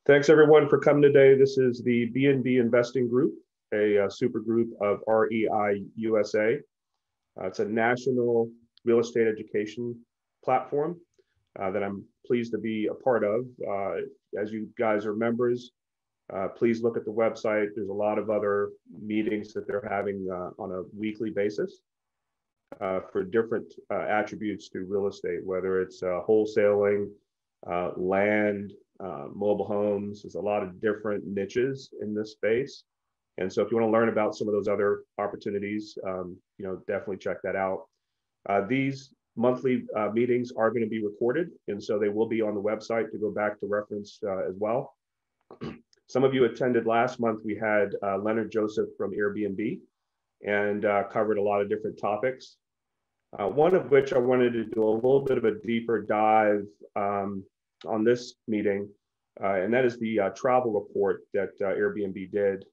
Thanks everyone for coming today. This is the BNB Investing Group, a super group of REI USA. It's a national real estate education platform that I'm pleased to be a part of. As you guys are members, please look at the website. There's a lot of other meetings that they're having on a weekly basis for different attributes to real estate, whether it's wholesaling, land, mobile homes. There's a lot of different niches in this space. And so if you want to learn about some of those other opportunities, definitely check that out. These monthly meetings are going to be recorded, and so they will be on the website to go back to reference as well. Some of you attended last month. We had Leonard Joseph from Airbnb and covered a lot of different topics. One of which I wanted to do a little bit of a deeper dive on this meeting, and that is the travel report that Airbnb did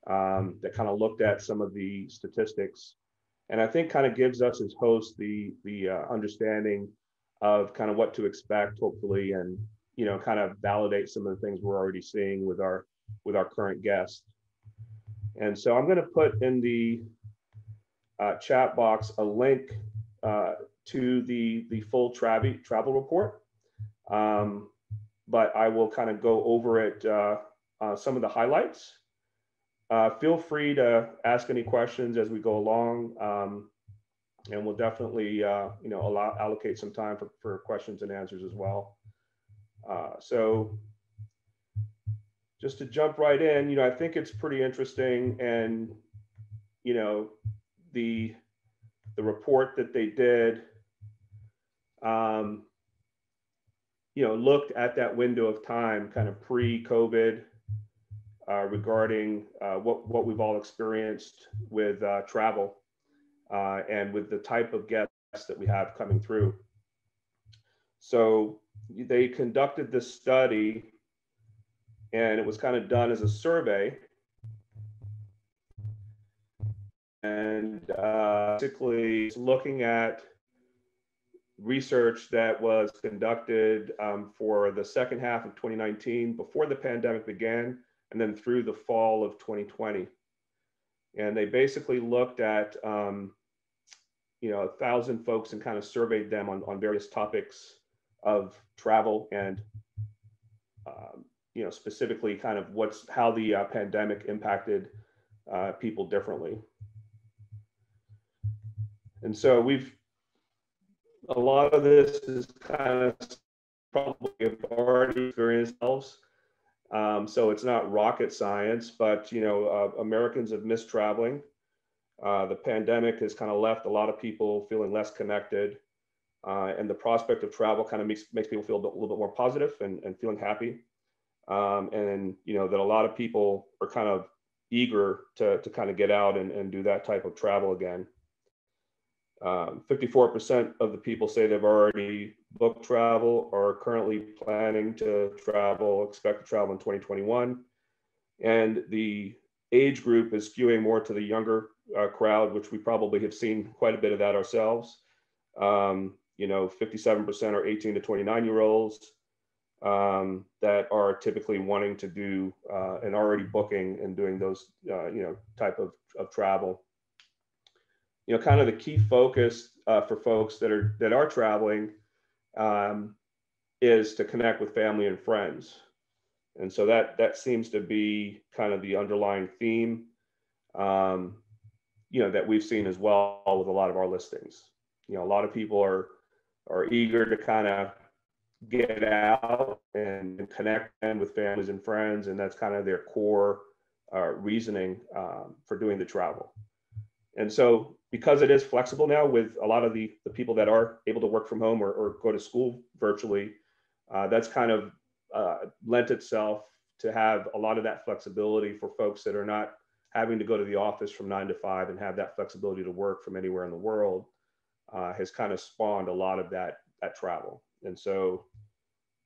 that kind of looked at some of the statistics, and I think kind of gives us as hosts the understanding of kind of what to expect, hopefully, and kind of validate some of the things we're already seeing with our current guests. And so I'm going to put in the chat box a link to the full travel report. But I will kind of go over it, some of the highlights. Feel free to ask any questions as we go along, and we'll definitely, allocate some time for questions and answers as well. So just to jump right in, I think it's pretty interesting, and the report that they did, looked at that window of time, kind of pre-COVID, regarding what we've all experienced with travel and with the type of guests that we have coming through. So they conducted this study, and it was kind of done as a survey. And basically looking at research that was conducted for the second half of 2019, before the pandemic began, and then through the fall of 2020. And they basically looked at 1,000 folks and kind of surveyed them on various topics of travel, and specifically kind of how the pandemic impacted people differently. And so a lot of this is kind of probably have already experienced ourselves. So it's not rocket science, but Americans have missed traveling. The pandemic has kind of left a lot of people feeling less connected, and the prospect of travel kind of makes people feel a little bit more positive and feeling happy. And that a lot of people are kind of eager to kind of get out and do that type of travel again. 54% of the people say they've already booked travel or are currently planning to travel, expect to travel in 2021. And the age group is skewing more to the younger crowd, which we probably have seen quite a bit of that ourselves. 57% are 18 to 29-year-olds that are typically wanting to do and already booking and doing those type of travel. Kind of the key focus for folks that are traveling is to connect with family and friends. And so that seems to be kind of the underlying theme, that we've seen as well with a lot of our listings. A lot of people are eager to kind of get out and connect with families and friends, and that's kind of their core reasoning for doing the travel. And so because it is flexible now with a lot of the people that are able to work from home or go to school virtually, that's kind of lent itself to have a lot of that flexibility for folks that are not having to go to the office from 9 to 5 and have that flexibility to work from anywhere in the world, has kind of spawned a lot of that travel. And so,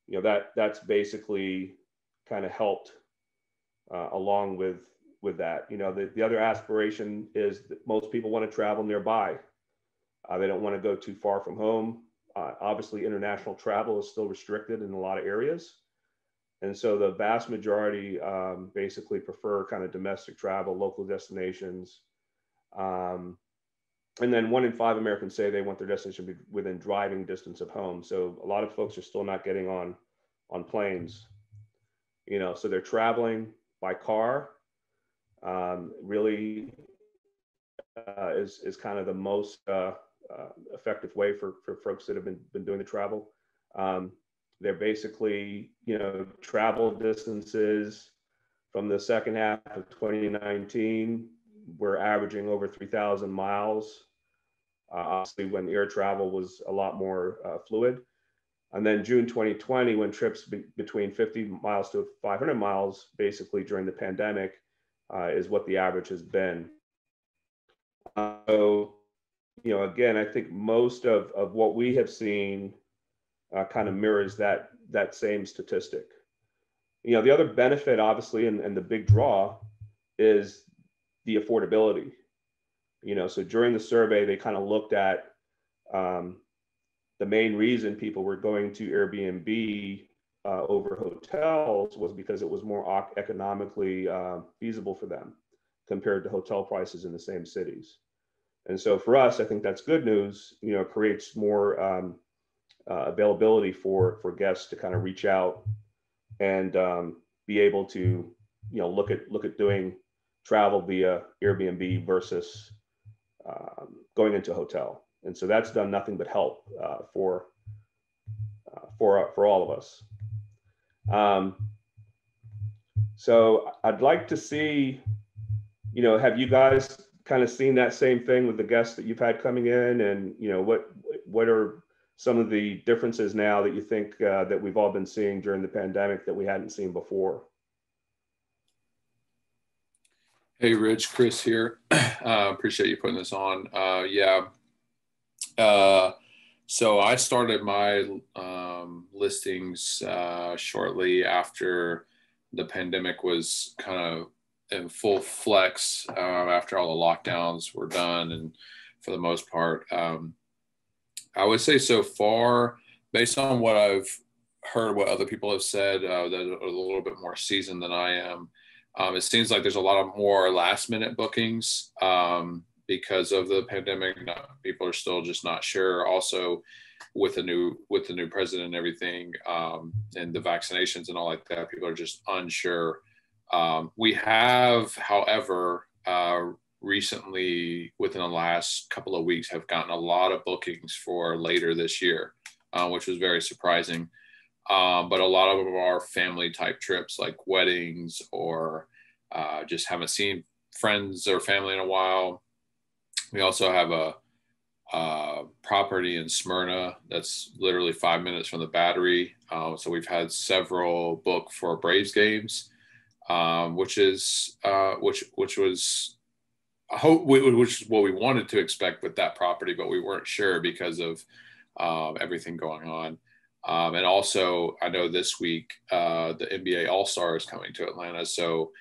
that's basically kind of helped along with that. The other aspiration is that most people want to travel nearby. They don't want to go too far from home. Obviously, international travel is still restricted in a lot of areas. And so the vast majority basically prefer kind of domestic travel, local destinations. And then 1 in 5 Americans say they want their destination to be within driving distance of home. So a lot of folks are still not getting on planes, so they're traveling by car. Really is kind of the most effective way for folks that have been doing the travel. They're basically, travel distances from the second half of 2019, we're averaging over 3,000 miles. Obviously, when air travel was a lot more fluid. And then June 2020, when trips between 50 miles to 500 miles, basically during the pandemic, is what the average has been. So, again, I think most of what we have seen kind of mirrors that same statistic. The other benefit, obviously, and the big draw is the affordability. So during the survey, they kind of looked at the main reason people were going to Airbnb over hotels was because it was more economically feasible for them compared to hotel prices in the same cities. And so for us, I think that's good news. It creates more availability for guests to kind of reach out and be able to look at doing travel via Airbnb versus going into a hotel. And so that's done nothing but help for all of us. So I'd like to see, have you guys kind of seen that same thing with the guests that you've had coming in, and what are some of the differences now that you think that we've all been seeing during the pandemic that we hadn't seen before? Hey, Rich, Chris here. Appreciate you putting this on. So I started my listings shortly after the pandemic was kind of in full flex, after all the lockdowns were done. And for the most part, I would say so far, based on what I've heard, what other people have said, that are a little bit more seasoned than I am, it seems like there's a lot of more last minute bookings because of the pandemic. People are still just not sure. Also, with the new president and everything, and the vaccinations and all like that, people are just unsure. We have, however, recently, within the last couple of weeks, have gotten a lot of bookings for later this year, which was very surprising. But a lot of them are family type trips, like weddings, or just haven't seen friends or family in a while. We also have a property in Smyrna that's literally 5 minutes from the Battery. So we've had several book for Braves games, which was what we wanted to expect with that property, but we weren't sure because of everything going on. And also, I know this week the NBA All-Star is coming to Atlanta. So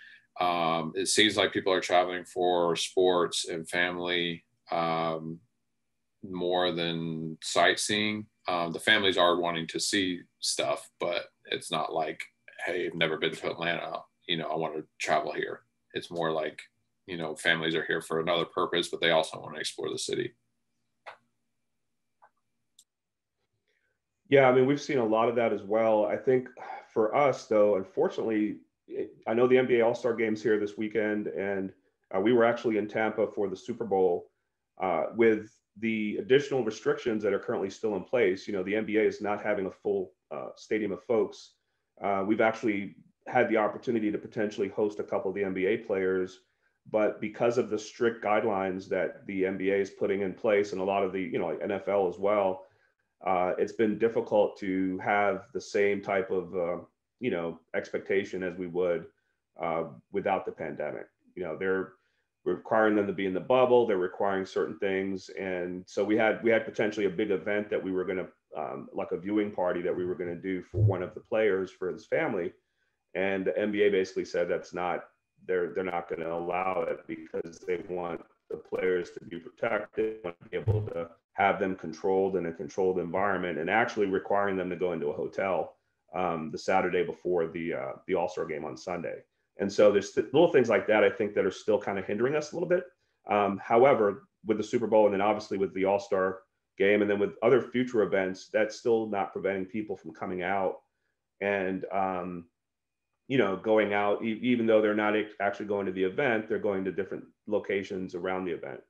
it seems like people are traveling for sports and family more than sightseeing. The families are wanting to see stuff, but it's not like, hey, I've never been to Atlanta, I want to travel here. It's more like, families are here for another purpose, but they also want to explore the city. Yeah, I mean, we've seen a lot of that as well. I think for us, though, unfortunately, I know the NBA All-Star game's here this weekend, and we were actually in Tampa for the Super Bowl. With the additional restrictions that are currently still in place, the NBA is not having a full stadium of folks. We've actually had the opportunity to potentially host a couple of the NBA players, but because of the strict guidelines that the NBA is putting in place, and a lot of the, like NFL as well, it's been difficult to have the same type of, expectation as we would without the pandemic. They're requiring them to be in the bubble. They're requiring certain things. And so we had potentially a big event that we were going to, like a viewing party that we were going to do for one of the players for his family. And the NBA basically said they're not going to allow it because they want the players to be protected, want to be able to have them controlled in a controlled environment, and actually requiring them to go into a hotel the Saturday before the All-Star game on Sunday. And so there's little things like that, I think, that are still kind of hindering us a little bit. However, with the Super Bowl and then obviously with the All-Star game and then with other future events, that's still not preventing people from coming out and, going out, even though they're not actually going to the event, they're going to different locations around the event.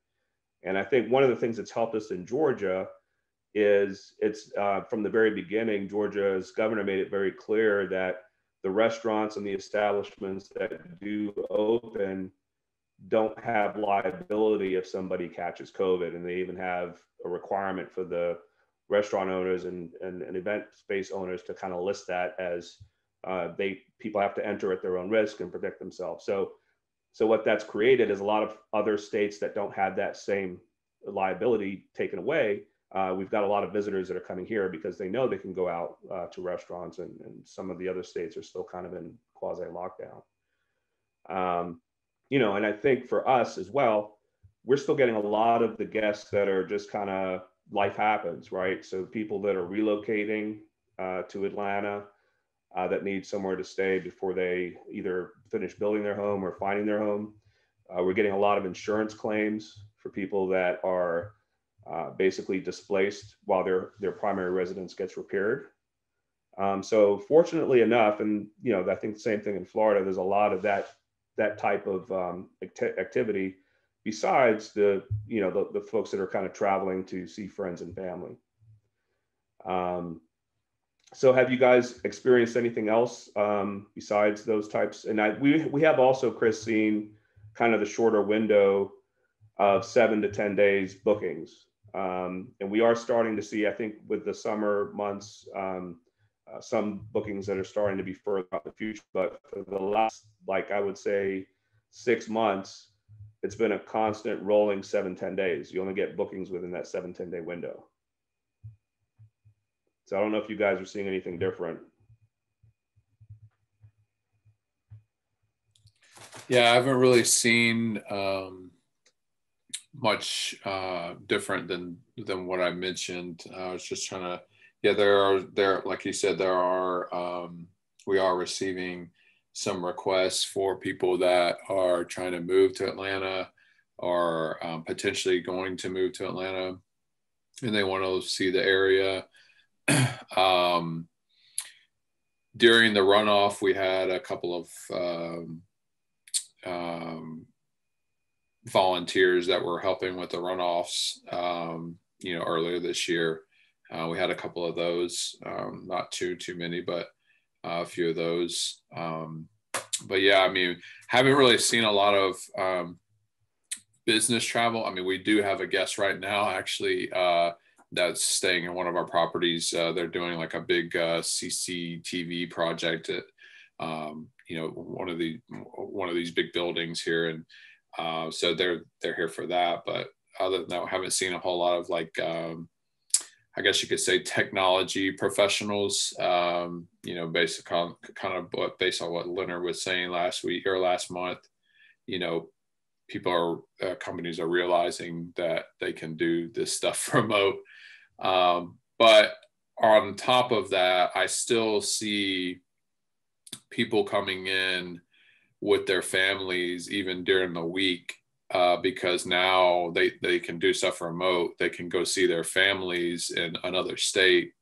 And I think one of the things that's helped us in Georgia is it's from the very beginning, Georgia's governor made it very clear that the restaurants and the establishments that do open don't have liability if somebody catches COVID. And they even have a requirement for the restaurant owners and event space owners to kind of list that as people have to enter at their own risk and protect themselves. So what that's created is a lot of other states that don't have that same liability taken away. We've got a lot of visitors that are coming here because they know they can go out to restaurants, and some of the other states are still kind of in quasi lockdown. And I think for us as well, we're still getting a lot of the guests that are just kind of life happens, right? So people that are relocating to Atlanta that need somewhere to stay before they either finish building their home or finding their home. We're getting a lot of insurance claims for people that are basically displaced while their primary residence gets repaired. So fortunately enough, and I think the same thing in Florida, there's a lot of that type of activity besides the folks that are kind of traveling to see friends and family. So have you guys experienced anything else besides those types? And we have also, Chris, seen kind of the shorter window of 7 to 10 days bookings. And we are starting to see, I think with the summer months, some bookings that are starting to be further out in the future. But for the last, I would say 6 months, it's been a constant rolling 7-10 days. You only get bookings within that 7-10 day window. So I don't know if you guys are seeing anything different. Yeah, I haven't really seen much different than what I mentioned. I was just trying to, there like you said, we are receiving some requests for people that are trying to move to Atlanta or potentially going to move to Atlanta, and they want to see the area. During the runoff, we had a couple of volunteers that were helping with the runoffs, earlier this year. We had a couple of those, not too many, but a few of those. But yeah, I mean, haven't really seen a lot of business travel. I mean, we do have a guest right now, actually, that's staying in one of our properties. They're doing like a big CCTV project at one of these big buildings here, and so they're here for that. But other than that, I haven't seen a whole lot of I guess you could say technology professionals. Based on what Leonard was saying last week or last month. Companies are realizing that they can do this stuff remote. But on top of that, I still see people coming in with their families even during the week, because now they can do stuff remote. They can go see their families in another state,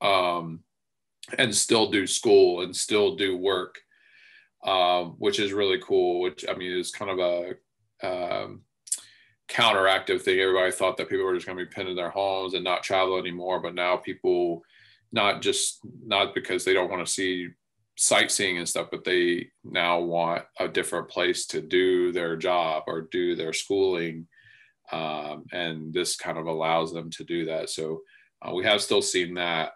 and still do school and still do work, which is really cool, which I mean is kind of a counteractive thing. Everybody thought that people were just going to be pinned in their homes and not travel anymore, but now people not because they don't want to see sightseeing and stuff, but they now want a different place to do their job or do their schooling, and this kind of allows them to do that. So we have still seen that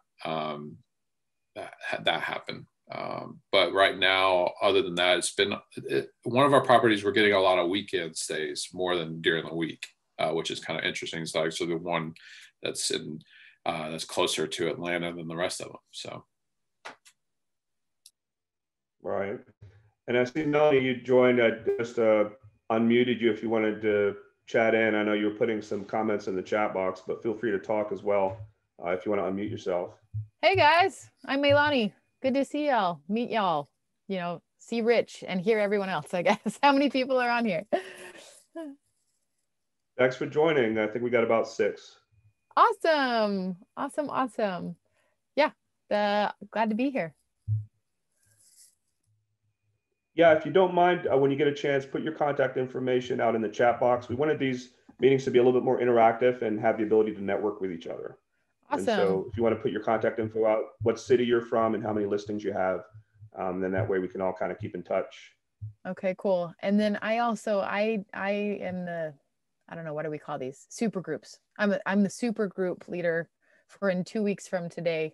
happen. But right now, other than that, one of our properties, we're getting a lot of weekend stays more than during the week, which is kind of interesting. So the one that's closer to Atlanta than the rest of them. So. Right. And I see, Melanie, you joined. I just unmuted you if you wanted to chat in. I know you were putting some comments in the chat box, but feel free to talk as well if you want to unmute yourself. Hey guys, I'm Meilani. Good to see y'all, meet y'all, see Rich and hear everyone else, I guess. How many people are on here? Thanks for joining. I think we got about 6. Awesome. Awesome. Awesome. Yeah, glad to be here. Yeah, if you don't mind, when you get a chance, put your contact information out in the chat box. We wanted these meetings to be a little bit more interactive and have the ability to network with each other. Awesome. And so if you want to put your contact info out, what city you're from and how many listings you have, then that way we can all kind of keep in touch. Okay, cool. And then I also, I am the, I don't know, what do we call these? Super groups. I'm the super group leader for in 2 weeks from today.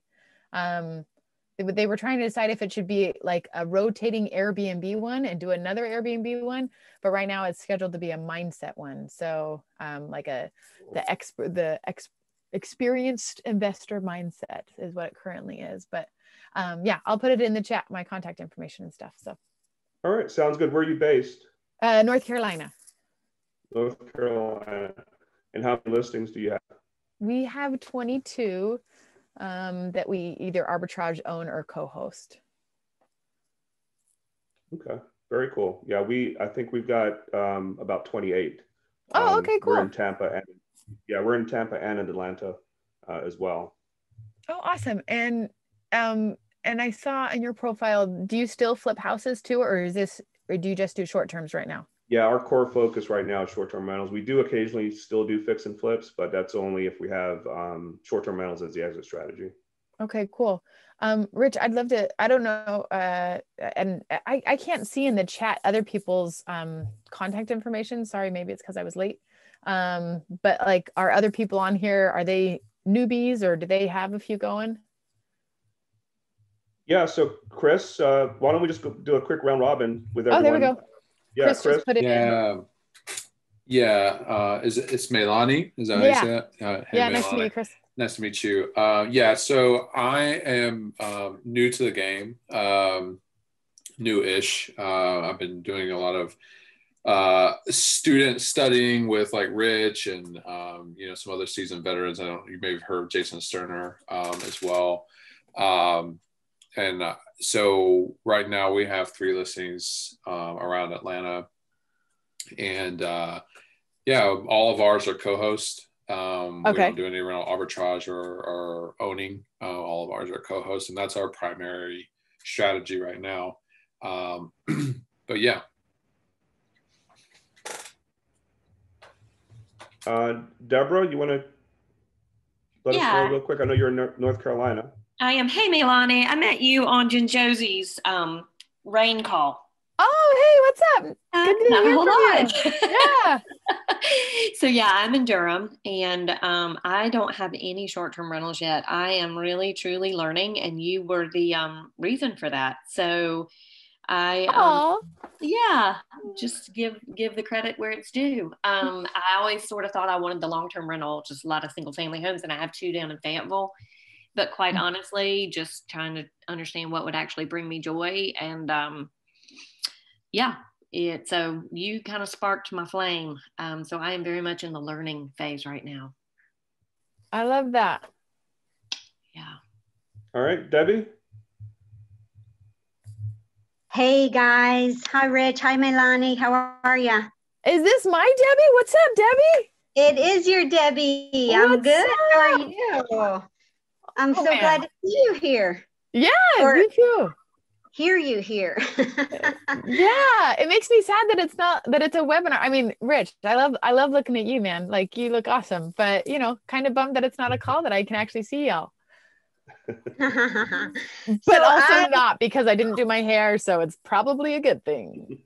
They were trying to decide if it should be like a rotating Airbnb one and do another Airbnb one, but right now it's scheduled to be a mindset one. So like the experienced investor mindset is what it currently is. But yeah, I'll put it in the chat, my contact information and stuff. So. All right, sounds good. Where are you based? North Carolina. North Carolina. And how many listings do you have? We have 22 that we either arbitrage, own, or co-host. Okay, very cool. Yeah, I think we've got about 28. Oh, okay, cool. We're in Tampa, we're in Tampa and in Atlanta as well. Oh, awesome. And I saw in your profile, do you still flip houses too, or do you just do short terms right now? Yeah, our core focus right now is short-term rentals. We do occasionally still do fix and flips, but that's only if we have short-term rentals as the exit strategy. Okay, cool. Rich, I'd love to, I don't know, and I can't see in the chat other people's contact information. Sorry, maybe it's because I was late. But like, are other people on here, are they newbies or do they have a few going? Yeah, so Chris, why don't we just do a quick round robin with everyone? Oh, there we go. Yeah, Chris just put it in. It's Meilani? Is that how you say that? Hey, yeah, Meilani. nice to meet you, Chris. Nice to meet you. Yeah, so I am new to the game, new-ish. I've been doing a lot of student studying with like Rich and some other seasoned veterans. You may have heard Jason Sterner as well. So right now we have 3 listings around Atlanta, and all of ours are co-host. Okay. We don't do any rental arbitrage or owning. All of ours are co-host, and that's our primary strategy right now. But yeah. Deborah, you want to let us know real quick? I know you're in North Carolina. I am. Hey, Meilani. I met you on Jen Josie's rain call. Oh, hey, what's up? Good to hear from you. Yeah. So yeah, I'm in Durham, and I don't have any short-term rentals yet. I am really, truly learning, and you were the reason for that. So I, just give the credit where it's due. I always sort of thought I wanted the long-term rental, just a lot of single-family homes, and I have 2 down in Fayetteville. But quite honestly, just trying to understand what would actually bring me joy. And so you kind of sparked my flame. So I am very much in the learning phase right now. I love that. Yeah. All right, Debbie. Hey guys. Hi, Rich. Hi, Meilani. How are you? Is this my Debbie? What's up, Debbie? It is your Debbie. I'm good. How are you? I'm so glad to see you here. Yeah, me too. Hear you here. Yeah, it makes me sad that it's a webinar. I mean, Rich, I love looking at you, man. Like, you look awesome, but kind of bummed that it's not a call that I can actually see y'all. But also not, because I didn't do my hair, so it's probably a good thing.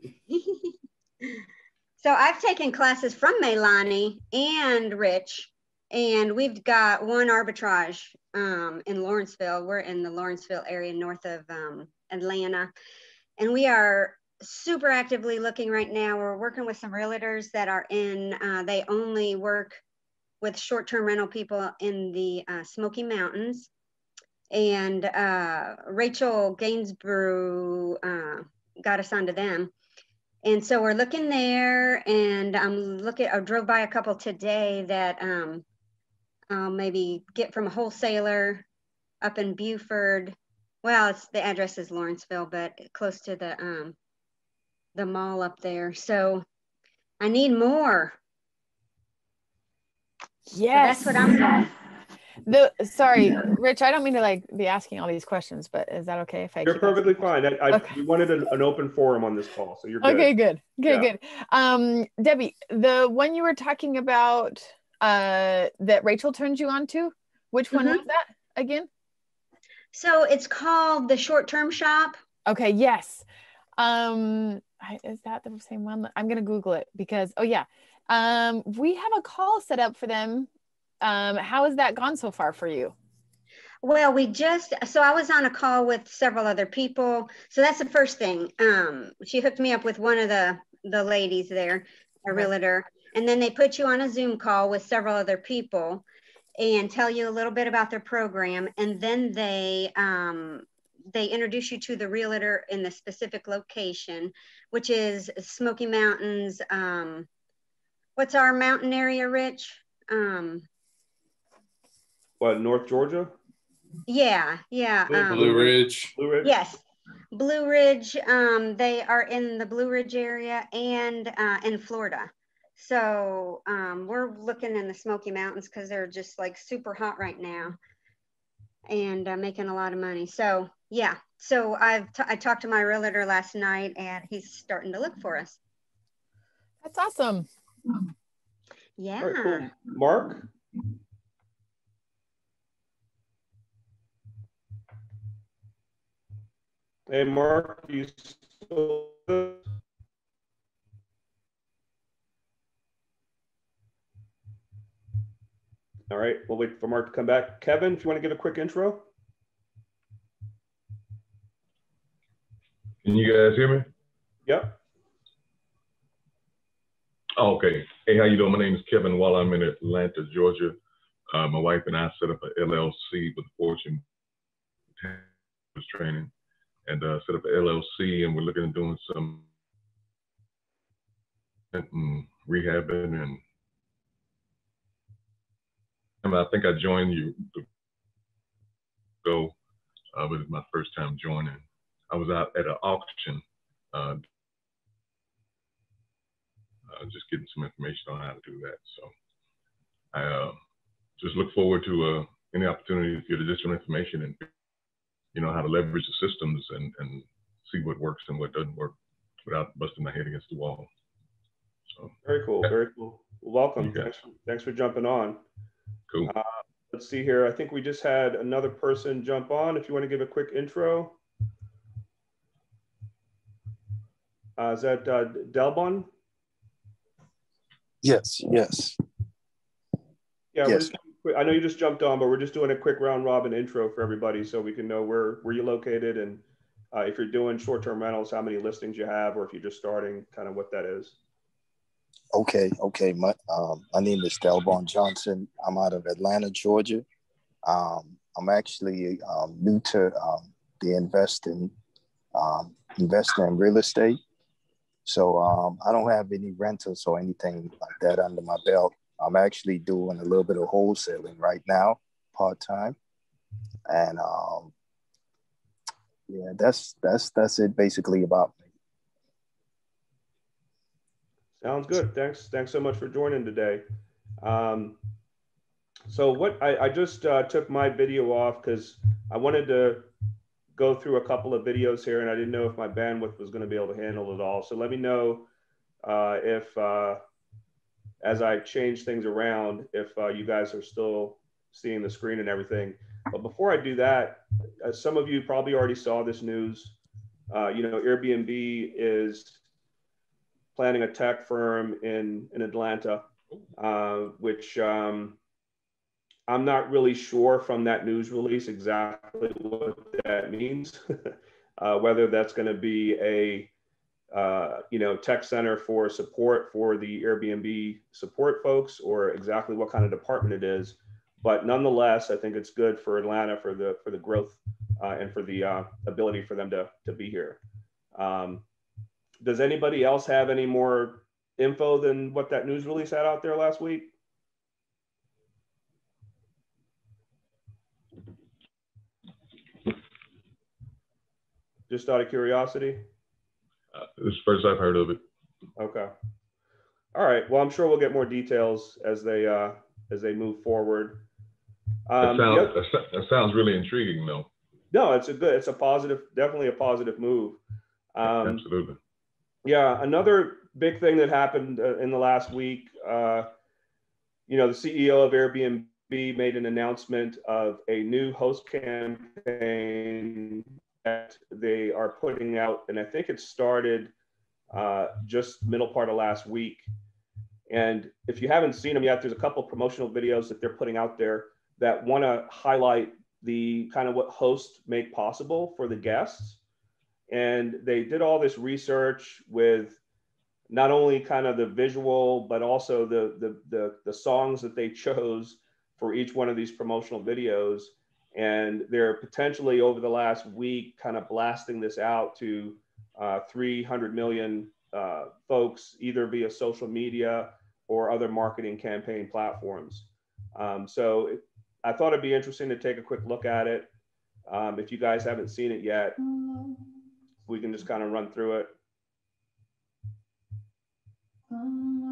So I've taken classes from Meilani and Rich, and we've got one arbitrage in Lawrenceville. We're in the Lawrenceville area north of Atlanta, and we are super actively looking right now. We're working with some realtors that are they only work with short-term rental people in the Smoky Mountains. And Rachel Gainsborough got us onto them. And so we're looking there, and I drove by a couple today that I'll maybe get from a wholesaler up in Buford. Well, the address is Lawrenceville, but close to the mall up there. So I need more. Yes. So that's what I'm doing. Sorry, Rich, I don't mean to like be asking all these questions, but is that okay if I You're keep perfectly asking fine. Okay. We wanted an open forum on this call, so you're good. Okay, good. Okay, Yeah. good. Debbie, the one you were talking about that Rachel turned you on to, which one was that again? So it's called the Short-Term Shop. Okay, yes. Is that the same one? I'm gonna Google it because we have a call set up for them. How has that gone so far for you? Well, so I was on a call with several other people. So that's the first thing. She hooked me up with one of the ladies there, a realtor, and then they put you on a Zoom call with several other people and tell you a little bit about their program. And then they introduce you to the realtor in the specific location, which is Smoky Mountains. What's our mountain area, Rich? What, North Georgia? Yeah. Blue Ridge. Blue Ridge? Yes. Blue Ridge. They are in the Blue Ridge area and in Florida. So we're looking in the Smoky Mountains because they're just like super hot right now and making a lot of money. So yeah. So I talked to my realtor last night and he's starting to look for us. That's awesome. Yeah. All right, cool. Mark? Hey, Mark, you still good? All right, we'll wait for Mark to come back. Kevin, if you want to give a quick intro. Can you guys hear me? Yep. Oh, okay. Hey, how you doing? My name is Kevin Wall. I'm in Atlanta, Georgia. My wife and I set up an LLC with Fortune training and set up an LLC, and we're looking at doing some rehabbing, and I think I joined you but it's my first time joining. I was out at an auction, just getting some information on how to do that. So I just look forward to any opportunity to get additional information and how to leverage the systems and see what works and what doesn't work without busting my head against the wall. So very cool, very cool. Welcome. Thanks for jumping on. Cool. Let's see here. I think we just had another person jump on. If you want to give a quick intro. Is that Delbon? Yes. Yeah, yes. I know you just jumped on, but we're just doing a quick round robin intro for everybody so we can know where you're located and if you're doing short-term rentals, how many listings you have, or if you're just starting, kind of what that is. Okay. My name is Delbon Johnson. I'm out of Atlanta, Georgia. I'm actually new to the investing in real estate. So I don't have any rentals or anything like that under my belt. I'm actually doing a little bit of wholesaling right now, part-time. And that's it basically about me. Sounds good. Thanks so much for joining today. So what I just took my video off because I wanted to go through a couple of videos here and I didn't know if my bandwidth was going to be able to handle it all. So let me know if as I change things around, if you guys are still seeing the screen and everything. But before I do that, some of you probably already saw this news. Airbnb is planning a tech firm in Atlanta, which I'm not really sure from that news release exactly what that means, whether that's going to be a tech center for support for the Airbnb support folks or exactly what kind of department it is. But nonetheless, I think it's good for Atlanta for the growth and for the ability for them to be here. Does anybody else have any more info than what that news release had out there last week? Just out of curiosity? This is the first I've heard of it. Okay. All right. Well, I'm sure we'll get more details as they move forward. That sounds really intriguing, though. No, it's a positive, definitely a positive move. Absolutely. Yeah. Another big thing that happened in the last week, the CEO of Airbnb made an announcement of a new host campaign that they are putting out, and I think it started just middle part of last week. And if you haven't seen them yet, there's a couple of promotional videos that they're putting out there that want to highlight the kind of what hosts make possible for the guests. And they did all this research with not only kind of the visual, but also the songs that they chose for each one of these promotional videos. And they're potentially over the last week kind of blasting this out to 300 million folks, either via social media or other marketing campaign platforms. So I thought it'd be interesting to take a quick look at it. If you guys haven't seen it yet, we can just kind of run through it. I'm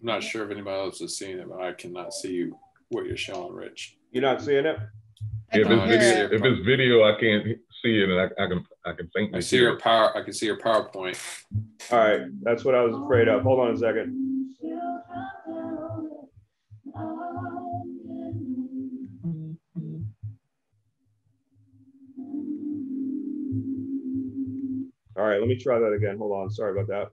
not sure if anybody else is seeing it, but I cannot see what you're showing, Rich. You're not seeing it? If it's video, I can't see it, and I can faintly see your power. I can see your PowerPoint. All right, that's what I was afraid of. Hold on a second. All right, let me try that again. Hold on, sorry about that.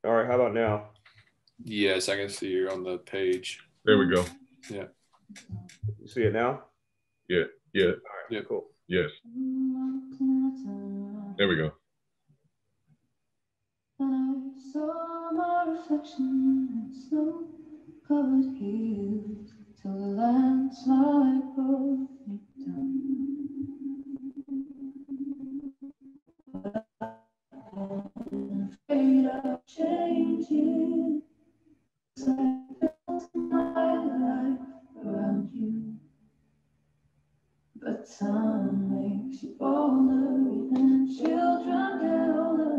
All right, how about now? Yes, I can see you on the page. There we go. Yeah. You see it now? Yeah. Yeah. All right. Yeah. Cool. Yes. There we go. Saw my reflection in snow-covered hills till the landslide broke me down. I'm afraid of changing, 'cause I built my life around you. But time makes you bolder, even children get older.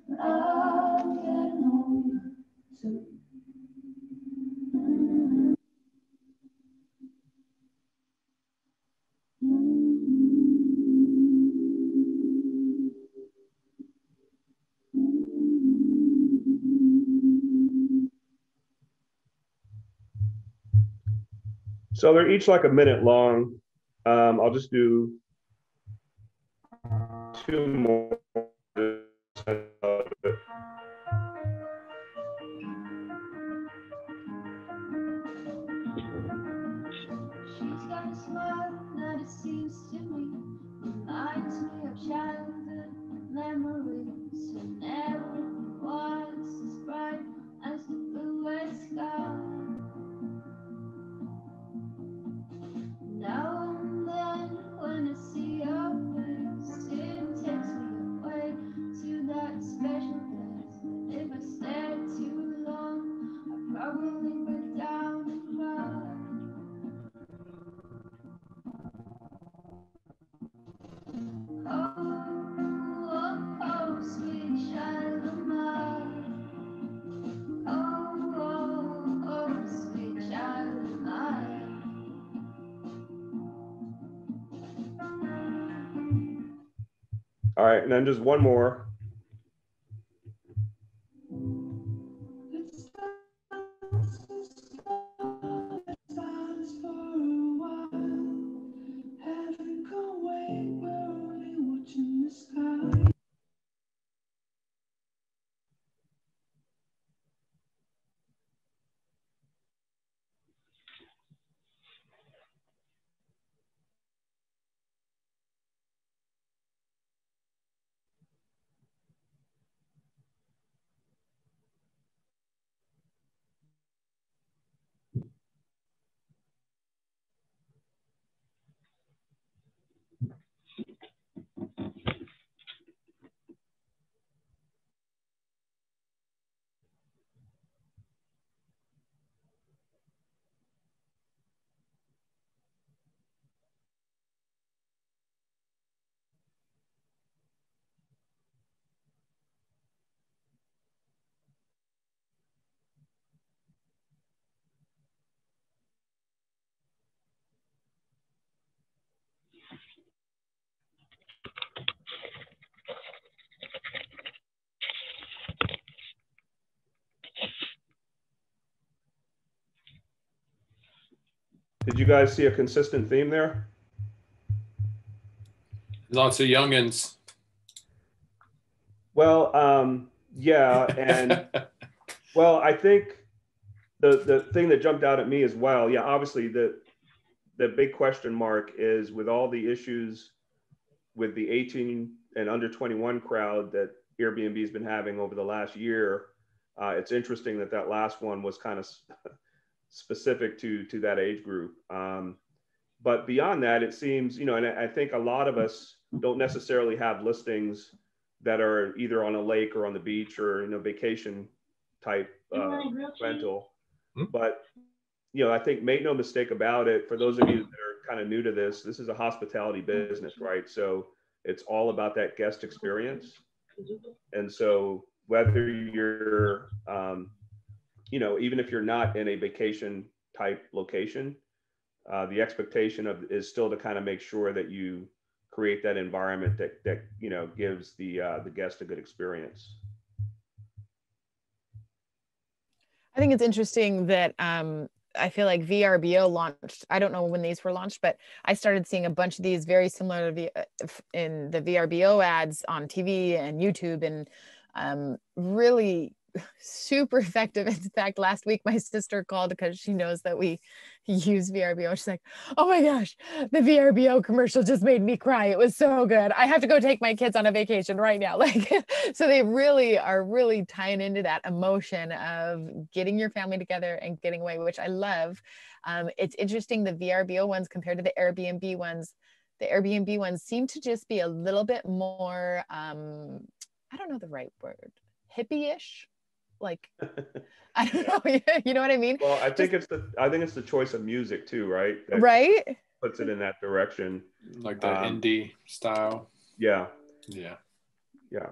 And I'm getting older too. So they're each like a minute long. I'll just do 2 more. She's got a smile that it seems to me reminds me of childhood memories, and everything was as bright as the bluest sky. Now and then when I see your face, it takes me away to that special place. But if I stare too long, I probably break down and cry. Sweet child of mine. Sweet child of mine. All right, and then just one more. you guys see a consistent theme there? Lots of youngins. Well, yeah, and well, I think the thing that jumped out at me as well, yeah, obviously the big question mark is with all the issues with the 18 and under 21 crowd that Airbnb has been having over the last year. It's interesting that that last one was kind of specific to that age group. But beyond that, it seems, you know, and I think a lot of us don't necessarily have listings that are either on a lake or on the beach or, you know, vacation type rental. But, you know, I think make no mistake about it, for those of you that are kind of new to this is a hospitality business, right? So it's all about that guest experience. And so whether you're, you know, even if you're not in a vacation type location, the expectation is still to kind of make sure that you create that environment that you know, gives the guest a good experience. I think it's interesting that I feel like VRBO launched. I don't know when these were launched, but I started seeing a bunch of these very similar to in the VRBO ads on TV and YouTube, and really super effective. In fact, last week my sister called because she knows that we use VRBO. She's like, "Oh my gosh, the VRBO commercial just made me cry. It was so good. I have to go take my kids on a vacation right now." Like, so they really are tying into that emotion of getting your family together and getting away, which I love. It's interesting, the VRBO ones compared to the Airbnb ones. The Airbnb ones seem to just be a little bit more, I don't know the right word, hippie-ish. Like, I don't know, you know what I mean? Well, I think it's the choice of music too, right? That right? puts it in that direction. Like the indie style. Yeah. Yeah. Yeah.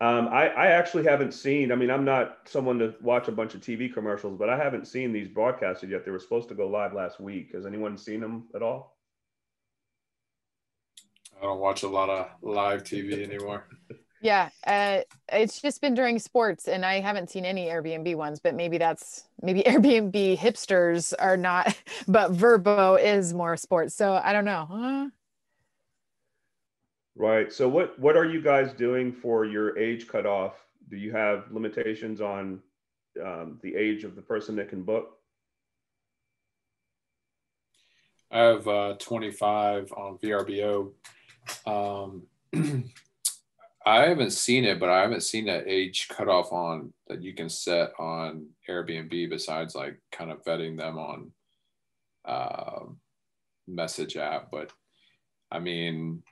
I actually haven't seen, I mean, I'm not someone to watch a bunch of TV commercials, but I haven't seen these broadcasted yet. They were supposed to go live last week. Has anyone seen them at all? I don't watch a lot of live TV anymore. Yeah, it's just been during sports, and I haven't seen any Airbnb ones, but maybe Airbnb hipsters are not, but Verbo is more sports. So I don't know. Huh? Right. So what are you guys doing for your age cutoff? Do you have limitations on the age of the person that can book? I have 25 on VRBO. I haven't seen it, but I haven't seen that age cutoff on that you can set on Airbnb besides like kind of vetting them on message app. But I mean,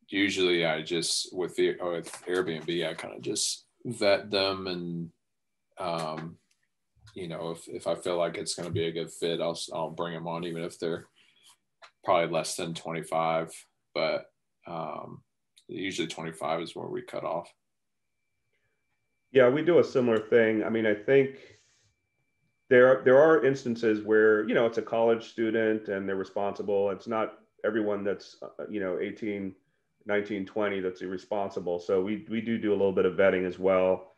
usually I just with Airbnb, I kind of just vet them, and you know, if I feel like it's going to be a good fit, I'll bring them on, even if they're probably less than 25. But usually 25 is where we cut off. Yeah, we do a similar thing. I mean, I think there are instances where, you know, it's a college student and they're responsible. It's not everyone that's, you know, 18, 19, 20 that's irresponsible. So we do a little bit of vetting as well.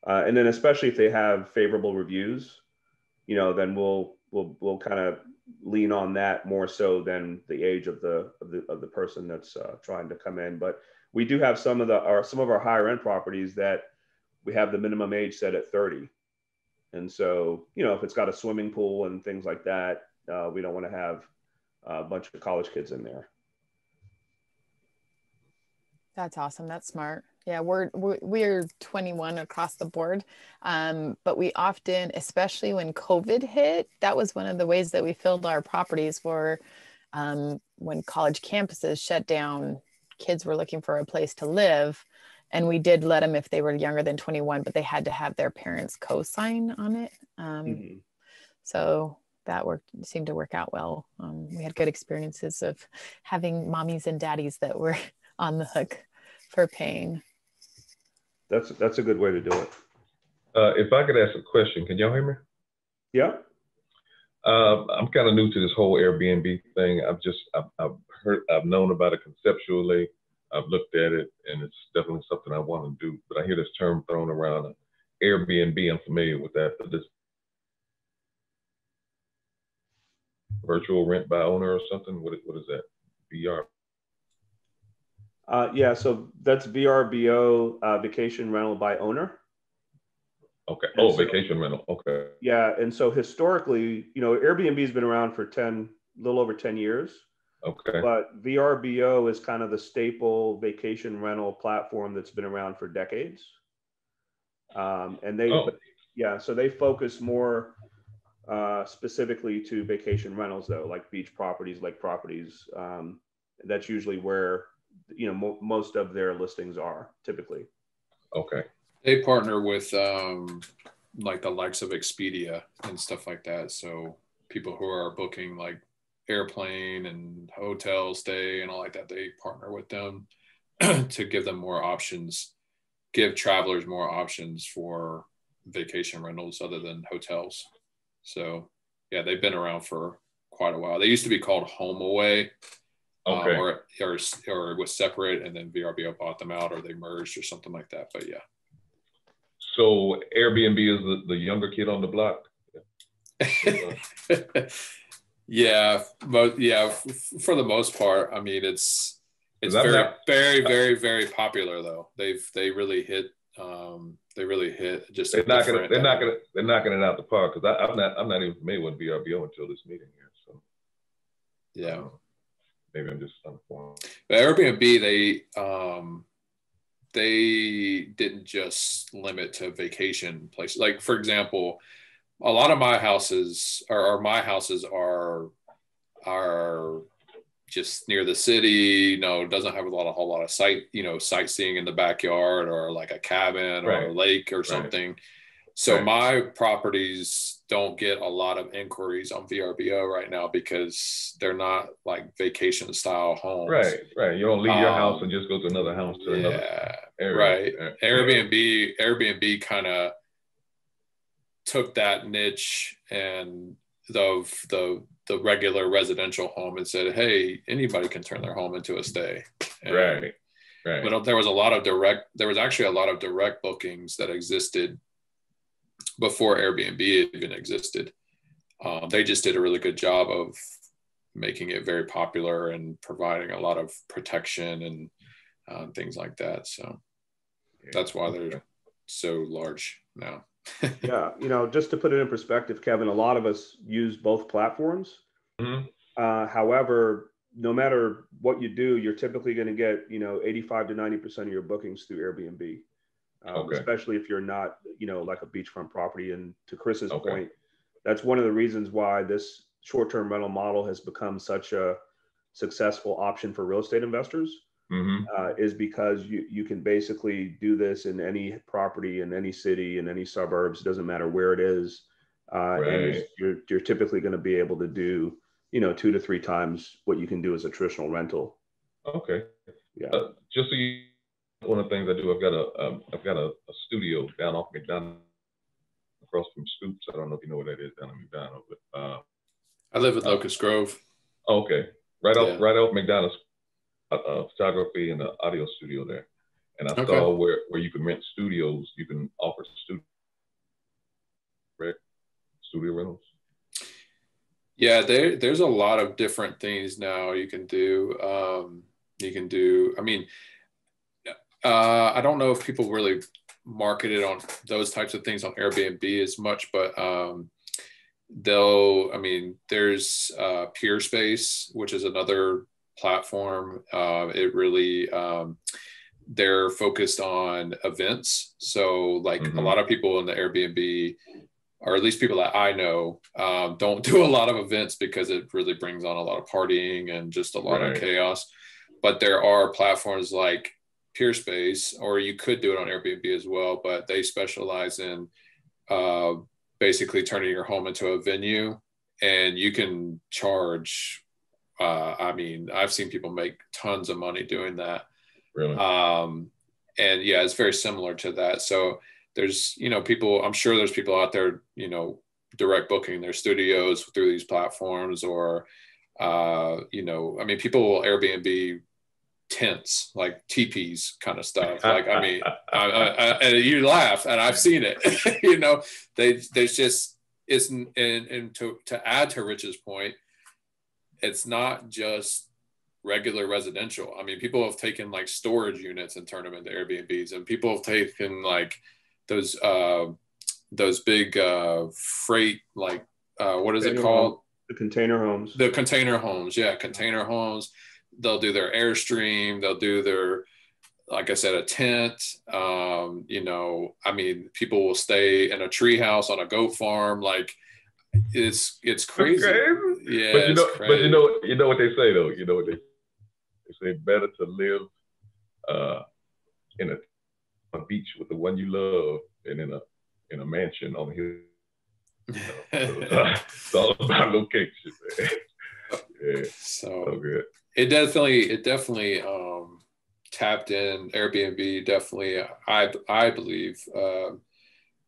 And then especially if they have favorable reviews, you know, then we'll kind of lean on that more so than the age of the person that's trying to come in. But we do have some of our higher end properties that we have the minimum age set at 30. And so, you know, if it's got a swimming pool and things like that, we don't want to have a bunch of college kids in there. That's awesome. That's smart. Yeah, we're 21 across the board, but we often, especially when COVID hit, that was one of the ways that we filled our properties for when college campuses shut down. Kids were looking for a place to live, and we did let them if they were younger than 21, but they had to have their parents co-sign on it. So that seemed to work out well. We had good experiences of having mommies and daddies that were on the hook for paying. That's a good way to do it. If I could ask a question, can y'all hear me? Yeah. I'm kind of new to this whole Airbnb thing. I've known about it conceptually. I've looked at it, and it's definitely something I want to do. But I hear this term thrown around, Airbnb. I'm familiar with that, but virtual rent by owner or something? What is that? VR? Yeah, so that's VRBO, vacation rental by owner. Okay. Oh, so, vacation rental. Okay. Yeah, and so historically, Airbnb has been around for a little over 10 years. Okay. But VRBO is kind of the staple vacation rental platform that's been around for decades. And so they focus more specifically to vacation rentals, though, like beach properties, lake properties. That's usually where most of their listings are typically. Okay. They partner with like the likes of Expedia and stuff like that. So people who are booking like airplane and hotel stay and all like that, they partner with them to give them more options, give travelers more options for vacation rentals other than hotels. So yeah, they've been around for quite a while. They used to be called HomeAway. Okay. Or it was separate, and then VRBO bought them out, or they merged, or something like that. But yeah. So Airbnb is the younger kid on the block. Yeah, but yeah, for the most part, I mean, it's very, very popular though. They really hit just. They're knocking it out the park, because I'm not even familiar with VRBO until this meeting here. So yeah. Maybe I'm just uninformed. But Airbnb, they didn't just limit to vacation places. Like, for example, a lot of my houses are just near the city. Doesn't have a whole lot of sightseeing in the backyard, or like a cabin or a lake or something. Right. So my properties don't get a lot of inquiries on VRBO right now because they're not like vacation style homes. Right. You don't leave your house and just go to another house to another area. Right. Airbnb kind of took that niche and the regular residential home and said, hey, anybody can turn their home into a stay. And, right. But there was actually a lot of direct bookings that existed before Airbnb even existed. They just did a really good job of making it very popular and providing a lot of protection and things like that. So that's why they're so large now. Yeah, just to put it in perspective, Kevin, a lot of us use both platforms. Mm-hmm. However, no matter what you do, you're typically going to get 85 to 90% of your bookings through Airbnb. Especially if you're not, like a beachfront property. And to Chris's point, that's one of the reasons why this short-term rental model has become such a successful option for real estate investors. Mm-hmm. Is because you can basically do this in any property, in any city, in any suburbs. It doesn't matter where it is. And you're typically going to be able to do, 2 to 3 times what you can do as a traditional rental. Okay. Yeah. Just so you. One of the things I do, I've got a studio down off McDonald, across from Stoops. I don't know if you know where that is down in McDonald, but I live in Locust Grove. Okay, right off McDonald's, photography and the audio studio there, and I saw where you can rent studios. You can offer studio rentals. Yeah, there's a lot of different things now you can do. I mean. I don't know if people really marketed on those types of things on Airbnb as much, but there's Peerspace, which is another platform. It really, they're focused on events. So like a lot of people in the Airbnb, or at least people that I know, don't do a lot of events because it really brings on a lot of partying and just a lot of chaos. But there are platforms like Peerspace, or you could do it on Airbnb as well, but they specialize in basically turning your home into a venue, and you can charge. I've seen people make tons of money doing that. Really? And yeah, it's very similar to that. So there's, people, I'm sure there's people out there, direct booking their studios through these platforms, or, people will Airbnb tents, like teepees kind of stuff. Like, and you laugh, and I've seen it. There's just, it's, and to add to Rich's point, it's not just regular residential. I mean, people have taken like storage units and turned them into Airbnbs, and people have taken like those big freight, like what is it called? The container homes. The container homes, yeah, container homes. They'll do their Airstream. They'll do their, like I said, a tent. You know, I mean, people will stay in a tree house on a goat farm. Like, it's crazy. Yeah, but you know what they say though. You know what they say: better to live in a beach with the one you love than in a mansion on the hill. It's all about location, man. Yeah, so good. It definitely tapped in. Airbnb definitely, I believe,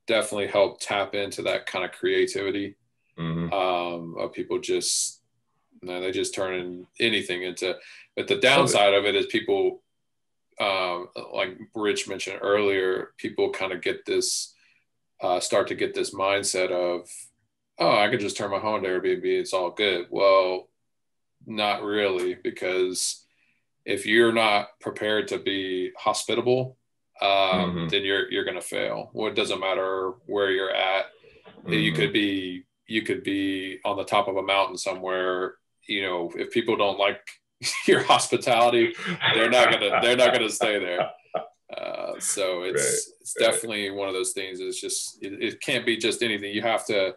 definitely helped tap into that kind of creativity. Of people just, they just turn anything into. But the downside of it is people, like Rich mentioned earlier, people kind of get this, start to get this mindset of, oh, I could just turn my home to Airbnb, it's all good. Well, not really, because if you're not prepared to be hospitable, then you're going to fail. Well, it doesn't matter where you're at. You could be on the top of a mountain somewhere. You know, if people don't like your hospitality, they're not gonna stay there. So it's definitely one of those things. It's just it can't be just anything. You have to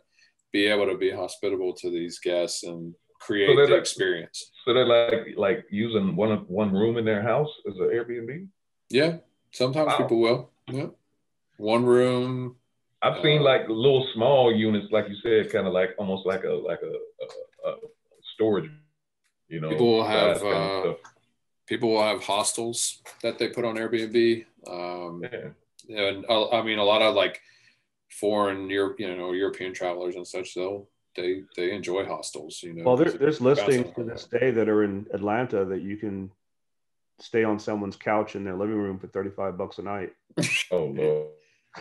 be able to be hospitable to these guests and create the experience. So they're like using one room in their house as an Airbnb? Yeah, sometimes people will. Yeah, one room. I've seen like little small units, like you said, kind of like almost like a storage. You know, people will have hostels that they put on Airbnb. And I mean, a lot of like foreign European travelers and such, they enjoy hostels. You know, well, there's listings to this day that are in Atlanta that you can stay on someone's couch in their living room for $35 a night. Oh Lord.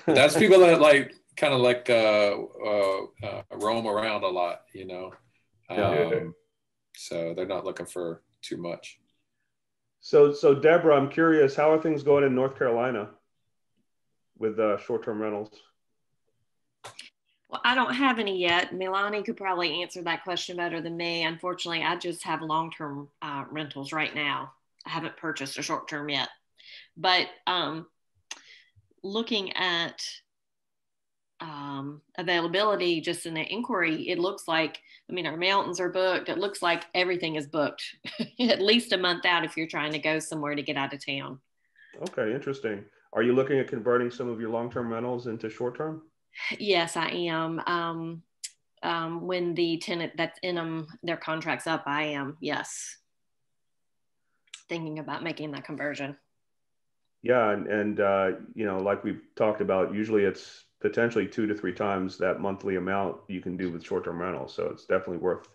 That's people that like kind of like roam around a lot, you know. So they're not looking for too much. So Deborah, I'm curious, how are things going in North Carolina with short-term rentals? Well, I don't have any yet. Milani could probably answer that question better than me. Unfortunately, I just have long-term rentals right now. I haven't purchased a short-term yet. But looking at availability just in the inquiry, it looks like, I mean, our mountains are booked. It looks like everything is booked at least a month out if you're trying to go somewhere to get out of town. Okay, interesting. Are you looking at converting some of your long-term rentals into short-term? Yes, I am. When the tenant that's in them, their contract's up, I am, yes. Thinking about making that conversion. Yeah, and you know, like we've talked about, usually it's potentially 2 to 3 times that monthly amount you can do with short-term rentals. So it's definitely worth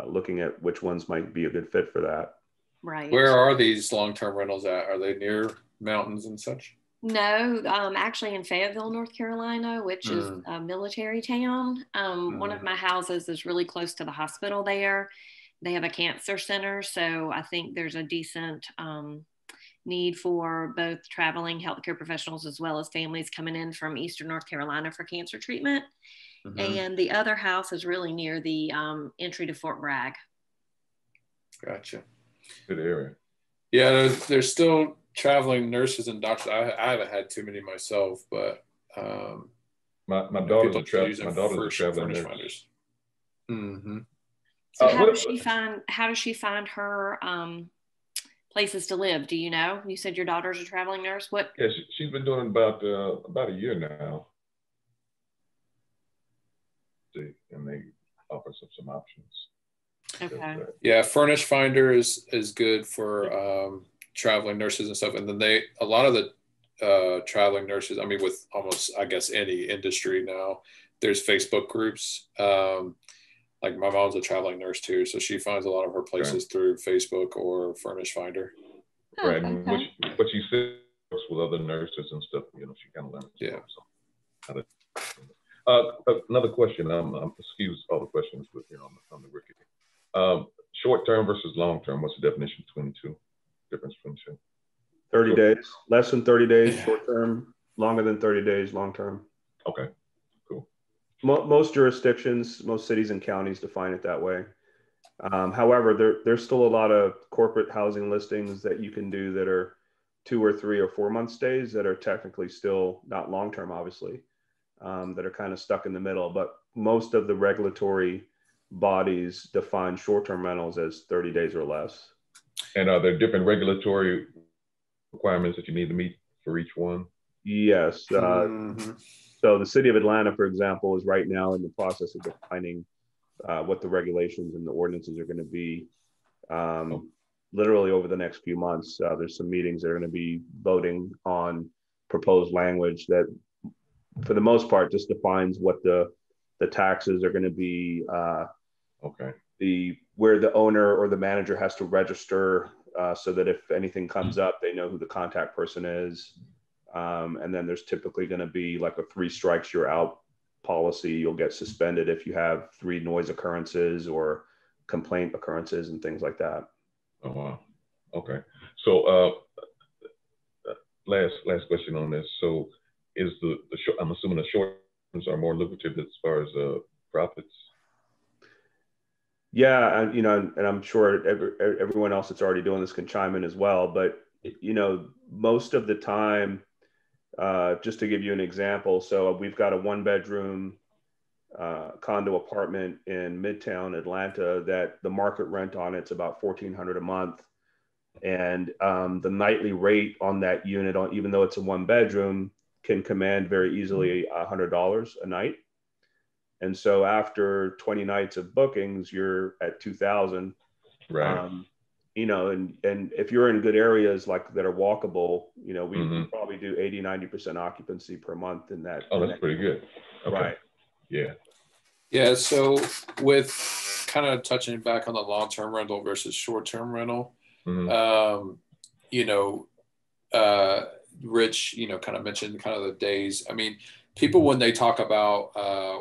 looking at which ones might be a good fit for that. Right. Where are these long-term rentals at? Are they near mountains and such? No, actually in Fayetteville, North Carolina, which is a military town. One of my houses is really close to the hospital there. They have a cancer center, so I think there's a decent need for both traveling healthcare professionals as well as families coming in from Eastern North Carolina for cancer treatment. And the other house is really near the entry to Fort Bragg. Gotcha. Good area. Yeah, there's still traveling nurses and doctors. I haven't had too many myself, but my daughter's a traveling nurse. So how does she find her places to live? Do you know? You said your daughter's a traveling nurse. What? Yeah, she's been doing about a year now. And they offer some options. Okay. Yeah, Furnish Finder is good for traveling nurses and stuff. And then a lot of the traveling nurses, I mean, with almost, I guess, any industry now, there's Facebook groups. Like my mom's a traveling nurse too, so she finds a lot of her places through Facebook or Furnish Finder. Right, and what she says with other nurses and stuff, you know, she kind of learns. Yeah. Another question. Excuse all the questions, but you know, I'm the rookie. short term versus long term, what's the definition between the two? Difference between the two? 30 days, less than 30 days, short term, longer than 30 days, long term. Okay, cool. Most jurisdictions, most cities and counties define it that way. However, there's still a lot of corporate housing listings that you can do that are 2 or 3 or 4 month stays that are technically still not long term, obviously, that are kind of stuck in the middle. But most of the regulatory bodies define short term rentals as 30 days or less. And are there different regulatory requirements that you need to meet for each one? Yes. So the city of Atlanta, for example, is right now in the process of defining what the regulations and the ordinances are going to be. Literally over the next few months, there's some meetings that are going to be voting on proposed language that, for the most part, just defines what the taxes are going to be. Where the owner or the manager has to register, so that if anything comes up, they know who the contact person is. And then there's typically going to be like a 3 strikes you're out policy. You'll get suspended if you have 3 noise occurrences or complaint occurrences and things like that. Oh, wow. Okay. So last question on this. So is the short, I'm assuming the short terms are more lucrative as far as profits? Yeah, and I'm sure everyone else that's already doing this can chime in as well. But most of the time, just to give you an example, so we've got a 1-bedroom condo apartment in Midtown Atlanta that the market rent on it's about $1,400 a month, and the nightly rate on that unit, even though it's a 1-bedroom, can command very easily $100 a night. And so after 20 nights of bookings, you're at 2,000. Right. And if you're in good areas like that are walkable, we probably do 80-90% occupancy per month in that. Oh, that's pretty good. Okay. Right. Yeah. Yeah. So with kind of touching back on the long-term rental versus short-term rental, Rich, kind of mentioned kind of the days. I mean, people, when they talk about,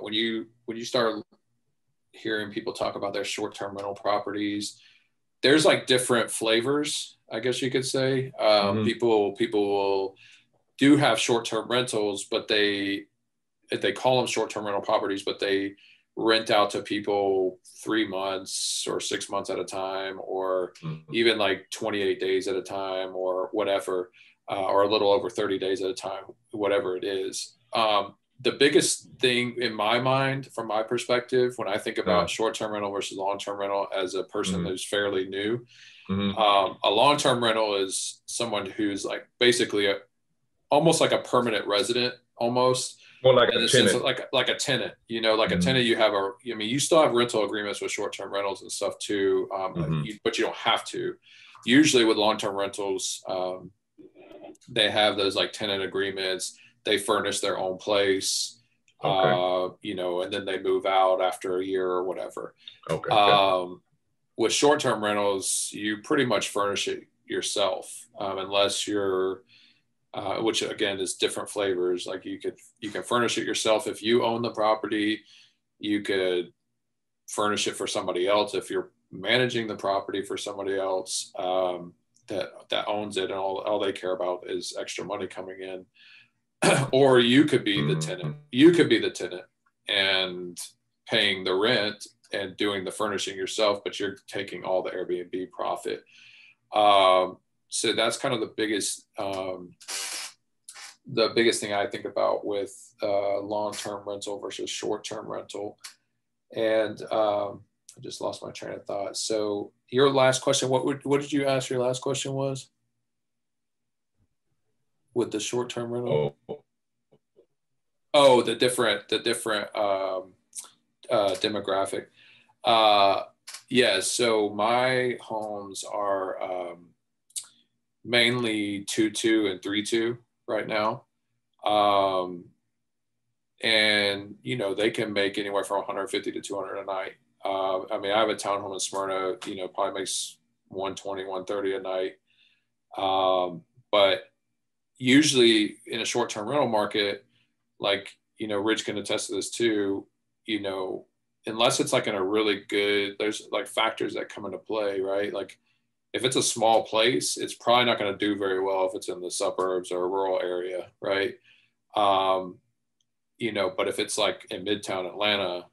when you start hearing people talk about their short-term rental properties, there's like different flavors, I guess you could say. People will do have short-term rentals, but they call them short-term rental properties, but they rent out to people 3 months or 6 months at a time, or even like 28 days at a time, or whatever, or a little over 30 days at a time, whatever it is. The biggest thing in my mind, from my perspective, when I think about short-term rental versus long-term rental as a person who's fairly new, a long-term rental is someone who's like basically almost like a permanent resident, almost. More like a tenant. Like a tenant, like a tenant. You still have rental agreements with short-term rentals and stuff too, but you don't have to. Usually with long-term rentals, they have those like tenant agreements. They furnish their own place, and then they move out after a year or whatever. With short-term rentals, you pretty much furnish it yourself, unless you're, which again is different flavors. Like you can furnish it yourself if you own the property. You could furnish it for somebody else if you're managing the property for somebody else that owns it, and all they care about is extra money coming in. Or you could be the tenant. You could be the tenant and paying the rent and doing the furnishing yourself, but you're taking all the Airbnb profit. So that's kind of the biggest thing I think about with long-term rental versus short-term rental. And I just lost my train of thought. So your last question, what did you ask? Your last question was with the short-term rental. The different demographic. So my homes are mainly 2-2 and 3-2 right now. And they can make anywhere from 150 to 200 a night. I have a townhome in Smyrna, probably makes 120, 130 a night. But usually in a short-term rental market, like, Rich can attest to this too, unless it's like in a really good, there's like factors that come into play, right? Like if it's a small place, it's probably not going to do very well if it's in the suburbs or a rural area, right? You know, but if it's like in Midtown Atlanta,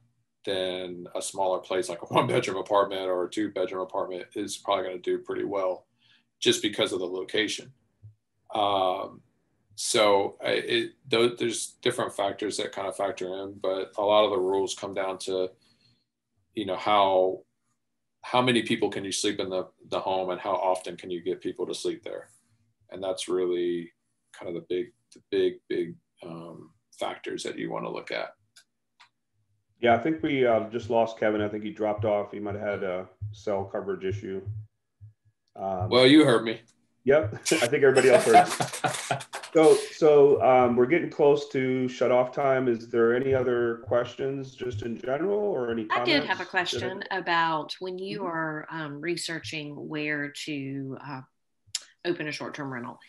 then a smaller place like a 1-bedroom apartment or a 2-bedroom apartment is probably going to do pretty well just because of the location. So there's different factors that kind of factor in, but a lot of the rules come down to, you know, how many people can you sleep in the home and how often can you get people to sleep there? And that's really kind of the big factors that you want to look at. Yeah, I think we just lost Kevin. I think he dropped off. He might have had a cell coverage issue. Well, you heard me. Yep, I think everybody else heard. So we're getting close to shut off time. Is there any other questions just in general or any comments? I did have a question about when you are researching where to open a short-term rental.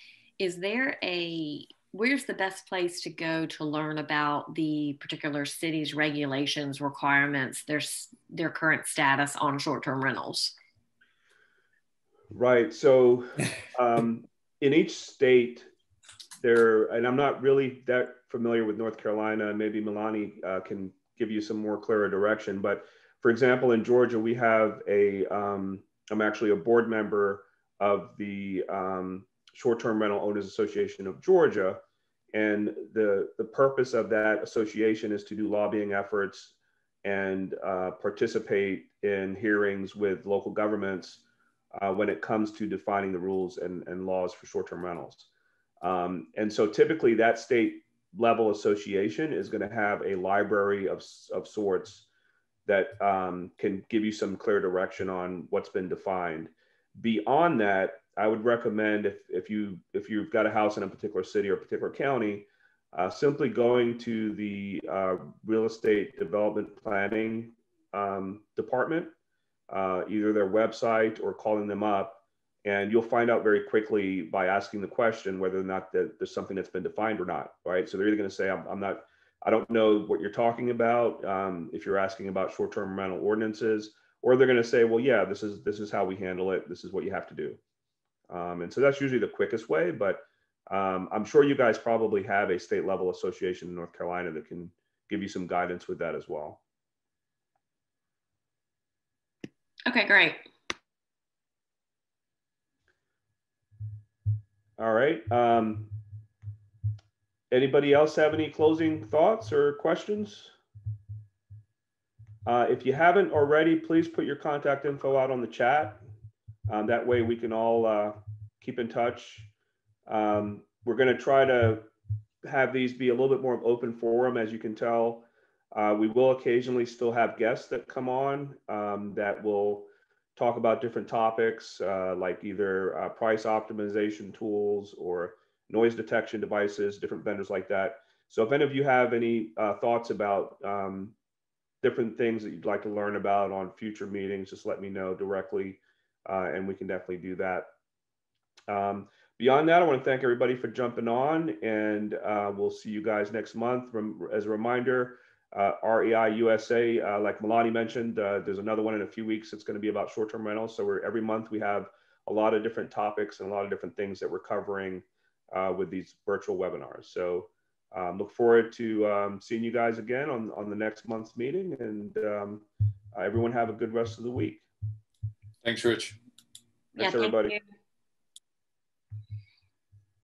Where's the best place to go to learn about the particular city's regulations, requirements, their current status on short-term rentals? Right. So in each state, and I'm not really that familiar with North Carolina, and maybe Milani can give you some more clearer direction. But for example, in Georgia, we have I'm actually a board member of the Short-Term Rental Owners Association of Georgia. And the purpose of that association is to do lobbying efforts and participate in hearings with local governments when it comes to defining the rules and laws for short-term rentals. And so typically that state level association is going to have a library of sorts that can give you some clear direction on what's been defined. Beyond that, I would recommend if you've got a house in a particular city or a particular county, simply going to the real estate development planning department, either their website or calling them up, and you'll find out very quickly by asking the question whether or not there's something that's been defined or not, right? So they're either going to say, I don't know what you're talking about, if you're asking about short-term rental ordinances, or they're going to say, well, yeah, this is how we handle it. This is what you have to do. And so that's usually the quickest way, but I'm sure you guys probably have a state level association in North Carolina that can give you some guidance with that as well. Okay, great. All right. Anybody else have any closing thoughts or questions? If you haven't already, please put your contact info out on the chat. That way we can all keep in touch. We're going to try to have these be a little bit more of open forum. As you can tell, we will occasionally still have guests that come on that will talk about different topics like either price optimization tools or noise detection devices, different vendors like that. So if any of you have any thoughts about different things that you'd like to learn about on future meetings, just let me know directly. And we can definitely do that. Beyond that, I want to thank everybody for jumping on, and we'll see you guys next month. As a reminder, REI USA, like Milani mentioned, there's another one in a few weeks. It's going to be about short-term rentals. So every month we have a lot of different topics and a lot of different things that we're covering with these virtual webinars. So look forward to seeing you guys again on the next month's meeting, and everyone have a good rest of the week. Thanks, Rich. Thanks, everybody. Thank you.